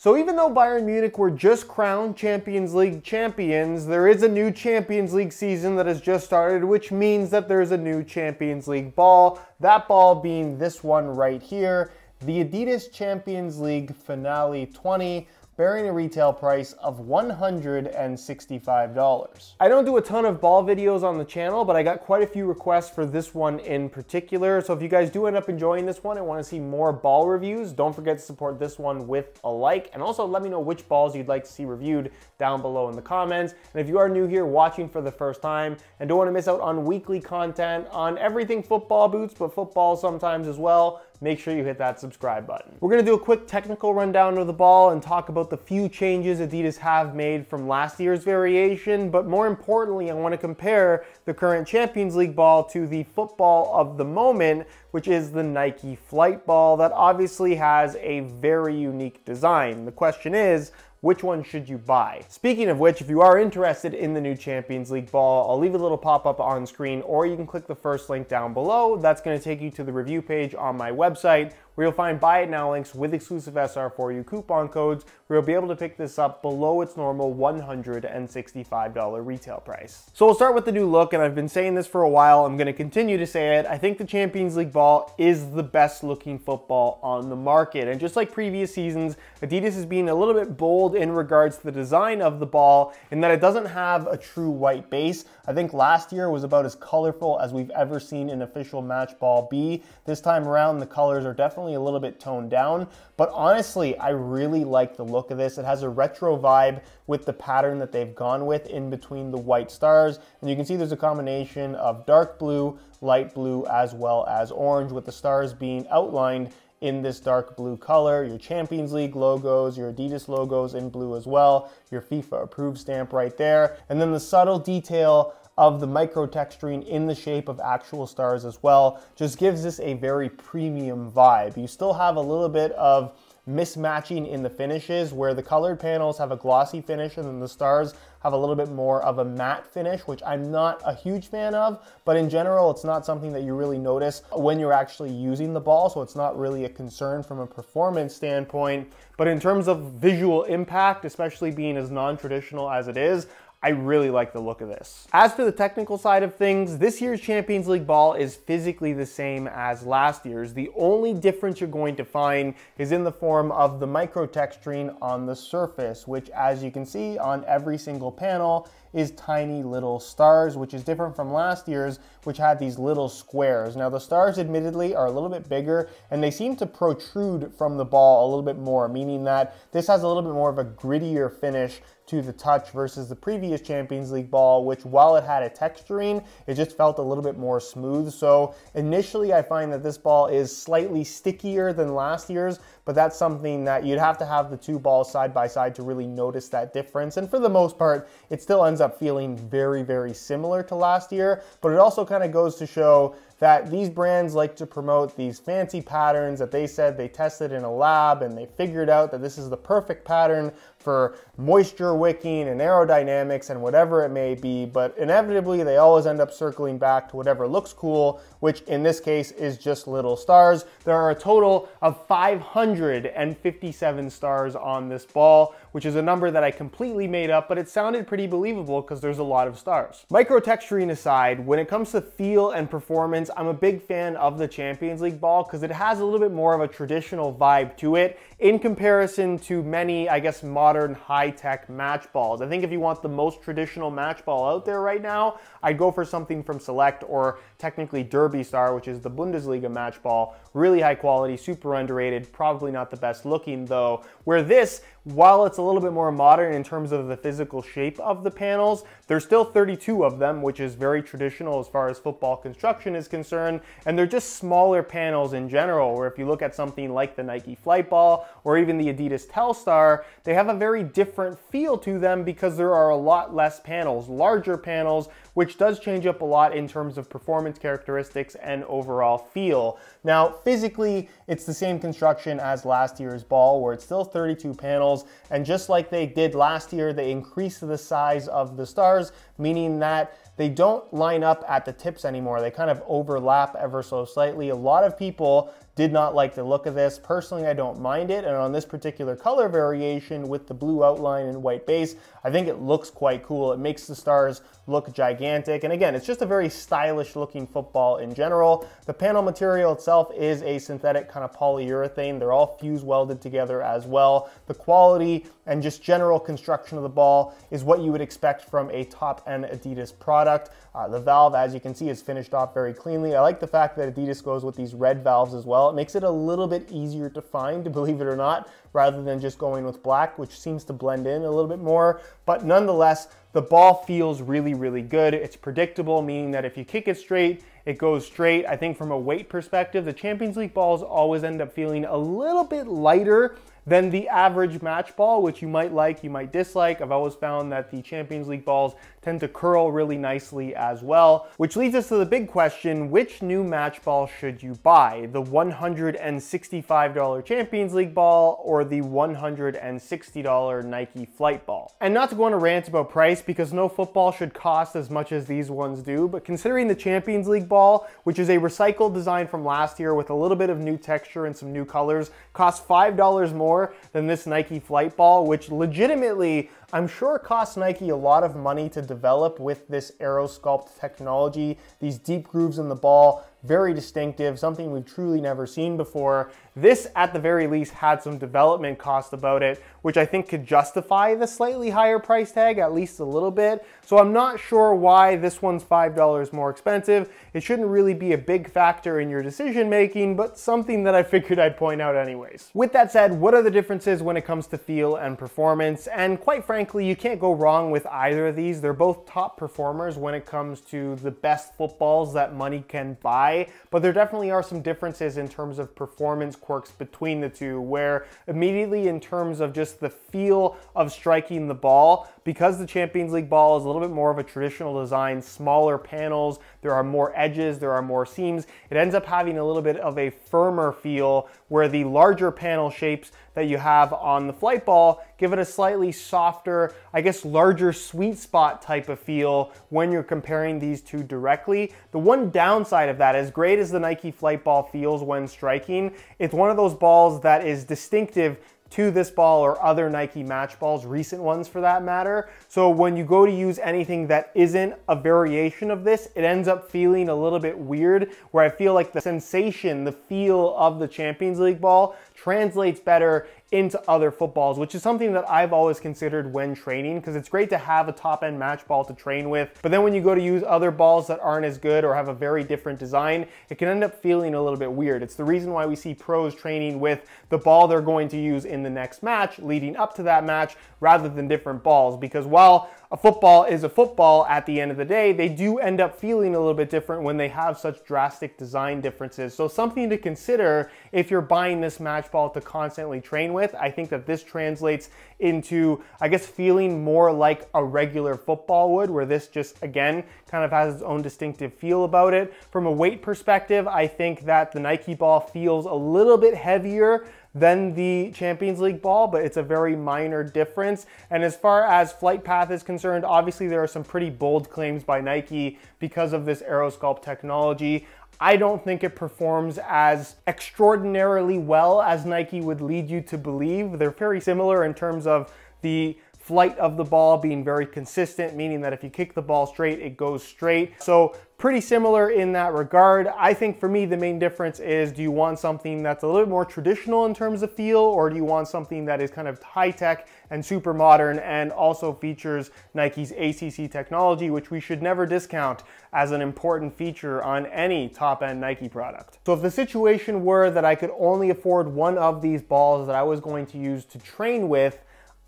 So even though Bayern Munich were just crowned Champions League champions, there is a new Champions League season that has just started, which means that there's a new Champions League ball. That ball being this one right here, the Adidas Champions League Finale 20, bearing a retail price of $165. I don't do a ton of ball videos on the channel, but I got quite a few requests for this one in particular. So if you guys do end up enjoying this one and want to see more ball reviews, don't forget to support this one with a like. And also let me know which balls you'd like to see reviewed down below in the comments. And if you are new here watching for the first time and don't want to miss out on weekly content on everything football boots, but football sometimes as well, make sure you hit that subscribe button. We're going to do a quick technical rundown of the ball and talk about the few changes Adidas have made from last year's variation, but more importantly, I want to compare the current Champions League ball to the football of the moment, which is the Nike Flight ball that obviously has a very unique design. The question is, which one should you buy? Speaking of which, if you are interested in the new Champions League ball, I'll leave a little pop-up on screen, or you can click the first link down below. That's going to take you to the review page on my website, where you'll find buy it now links with exclusive SR4U coupon codes, where you'll be able to pick this up below its normal $165 retail price. So we'll start with the new look, and I've been saying this for a while. I'm going to continue to say it. I think the Champions League ball is the best looking football on the market. And just like previous seasons, Adidas is being a little bit bold in regards to the design of the ball, in that it doesn't have a true white base. I think last year was about as colorful as we've ever seen an official match ball be. This time around, the colors are definitely a little bit toned down, but honestly, I really like the look of this. It has a retro vibe with the pattern that they've gone with in between the white stars, and you can see there's a combination of dark blue, light blue, as well as orange, with the stars being outlined in this dark blue color. Your Champions League logos, your Adidas logos in blue as well, your FIFA approved stamp right there, and then the subtle detail of the micro texturing in the shape of actual stars as well just gives this a very premium vibe. You still have a little bit of mismatching in the finishes, where the colored panels have a glossy finish and then the stars have a little bit more of a matte finish, which I'm not a huge fan of, but in general, it's not something that you really notice when you're actually using the ball, so it's not really a concern from a performance standpoint. But in terms of visual impact, especially being as non-traditional as it is, I really like the look of this. As for the technical side of things, this year's Champions League ball is physically the same as last year's. The only difference you're going to find is in the form of the micro texturing on the surface, which, as you can see on every single panel, is tiny little stars, which is different from last year's, which had these little squares. Now the stars admittedly are a little bit bigger, and they seem to protrude from the ball a little bit more, meaning that this has a little bit more of a grittier finish to the touch versus the previous Champions League ball, which, while it had a texturing, it just felt a little bit more smooth. So initially I find that this ball is slightly stickier than last year's, but that's something that you'd have to have the two balls side by side to really notice that difference. And for the most part, it still ends up feeling very, very similar to last year, but it also kind of goes to show that these brands like to promote these fancy patterns that they said they tested in a lab, and they figured out that this is the perfect pattern for moisture wicking and aerodynamics and whatever it may be, but inevitably they always end up circling back to whatever looks cool, which in this case is just little stars. There are a total of 557 stars on this ball, which is a number that I completely made up, but it sounded pretty believable because there's a lot of stars. Micro texturing aside, when it comes to feel and performance, I'm a big fan of the Champions League ball because it has a little bit more of a traditional vibe to it in comparison to many, I guess, modern high-tech match balls. I think if you want the most traditional match ball out there right now, I'd go for something from Select, or technically Derby Star, which is the Bundesliga match ball. Really high quality, super underrated, probably not the best looking though. Where this, while it's a little bit more modern in terms of the physical shape of the panels, there's still 32 of them, which is very traditional as far as football construction is concerned, and they're just smaller panels in general, where if you look at something like the Nike Flight ball or even the Adidas Telstar, they have a very different feel to them because there are a lot less panels, larger panels, which does change up a lot in terms of performance characteristics and overall feel. Now, physically, it's the same construction as last year's ball, where it's still 32 panels, and just like they did last year, they increased the size of the stars, meaning that they don't line up at the tips anymore. They kind of overlap ever so slightly. A lot of people did not like the look of this. Personally, I don't mind it, and on this particular color variation with the blue outline and white base, I think it looks quite cool. It makes the stars look gigantic, and again, it's just a very stylish looking football in general. The panel material itself is a synthetic kind of polyurethane. They're all fuse welded together as well. The quality and just general construction of the ball is what you would expect from a top-end Adidas product. The valve, as you can see, is finished off very cleanly. I like the fact that Adidas goes with these red valves as well. It makes it a little bit easier to find, believe it or not, rather than just going with black, which seems to blend in a little bit more. But nonetheless, the ball feels really, really good. It's predictable, meaning that if you kick it straight, it goes straight. I think from a weight perspective, the Champions League balls always end up feeling a little bit lighter than the average match ball, which you might like, you might dislike. I've always found that the Champions League balls tend to curl really nicely as well, which leads us to the big question: which new match ball should you buy? The $165 Champions League ball or the $160 Nike Flight ball? And not to go on a rant about price, because no football should cost as much as these ones do, but considering the Champions League ball, which is a recycled design from last year with a little bit of new texture and some new colors, costs $5 more than this Nike Flight ball, which legitimately I'm sure cost Nike a lot of money to develop with this AeroSculpt technology. These deep grooves in the ball, very distinctive, something we've truly never seen before. This, at the very least, had some development cost about it, which I think could justify the slightly higher price tag, at least a little bit. So I'm not sure why this one's $5 more expensive. It shouldn't really be a big factor in your decision making, but something that I figured I'd point out anyways. With that said, what are the differences when it comes to feel and performance? And quite frankly, you can't go wrong with either of these. They're both top performers when it comes to the best footballs that money can buy, but there definitely are some differences in terms of performance quirks between the two, where immediately in terms of just the feel of striking the ball, because the Champions League ball is a little bit more of a traditional design, smaller panels, there are more edges, there are more seams, it ends up having a little bit of a firmer feel, where the larger panel shapes that you have on the Flight ball give it a slightly softer, I guess larger sweet spot type of feel when you're comparing these two directly. The one downside of that, as great as the Nike Flight ball feels when striking, it's one of those balls that is distinctive to this ball or other Nike match balls, recent ones for that matter. So when you go to use anything that isn't a variation of this, it ends up feeling a little bit weird, where I feel like the sensation, the feel of the Champions League ball translates better into other footballs, which is something that I've always considered when training, because it's great to have a top-end match ball to train with, but then when you go to use other balls that aren't as good or have a very different design, it can end up feeling a little bit weird. It's the reason why we see pros training with the ball they're going to use in the next match leading up to that match rather than different balls, because while a football is a football at the end of the day, they do end up feeling a little bit different when they have such drastic design differences. So something to consider if you're buying this match ball to constantly train with. I think that this translates into, I guess, feeling more like a regular football would, where this just, again, kind of has its own distinctive feel about it. From a weight perspective, I think that the Nike ball feels a little bit heavier than the Champions League ball, but it's a very minor difference. And as far as flight path is concerned, obviously there are some pretty bold claims by Nike because of this AeroSculpt technology. I don't think it performs as extraordinarily well as Nike would lead you to believe. They're very similar in terms of the flight of the ball being very consistent, meaning that if you kick the ball straight, it goes straight. So pretty similar in that regard. I think for me, the main difference is, do you want something that's a little bit more traditional in terms of feel, or do you want something that is kind of high-tech and super modern and also features Nike's ACC technology, which we should never discount as an important feature on any top-end Nike product. So if the situation were that I could only afford one of these balls that I was going to use to train with,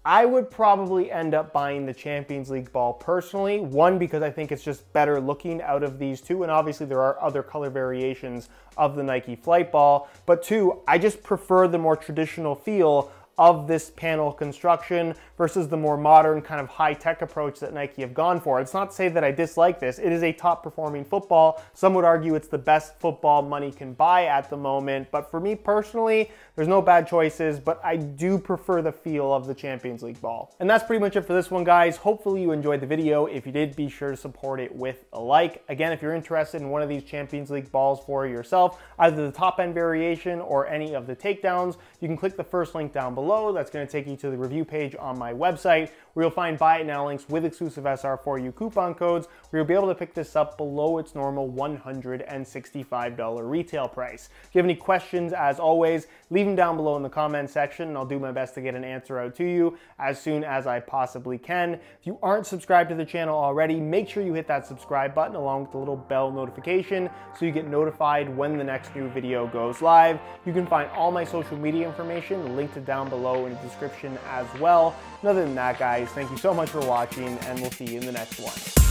I would probably end up buying the Champions League ball personally. One, because I think it's just better looking out of these two, and obviously there are other color variations of the Nike Flight ball. But two, I just prefer the more traditional feel of this panel construction versus the more modern kind of high-tech approach that Nike have gone for. It's not to say that I dislike this. It is a top-performing football. Some would argue it's the best football money can buy at the moment, but for me personally, there's no bad choices, but I do prefer the feel of the Champions League ball. And that's pretty much it for this one, guys. Hopefully you enjoyed the video. If you did, be sure to support it with a like. Again, if you're interested in one of these Champions League balls for yourself, either the top-end variation or any of the takedowns, you can click the first link down below. That's going to take you to the review page on my website, where you'll find buy it now links with exclusive SR4U coupon codes, where you'll be able to pick this up below its normal $165 retail price. If you have any questions, as always, leave them down below in the comment section, and I'll do my best to get an answer out to you as soon as I possibly can. If you aren't subscribed to the channel already, make sure you hit that subscribe button along with the little bell notification so you get notified when the next new video goes live. You can find all my social media information linked down below in the description as well. And other than that, guys, thank you so much for watching, and we'll see you in the next one.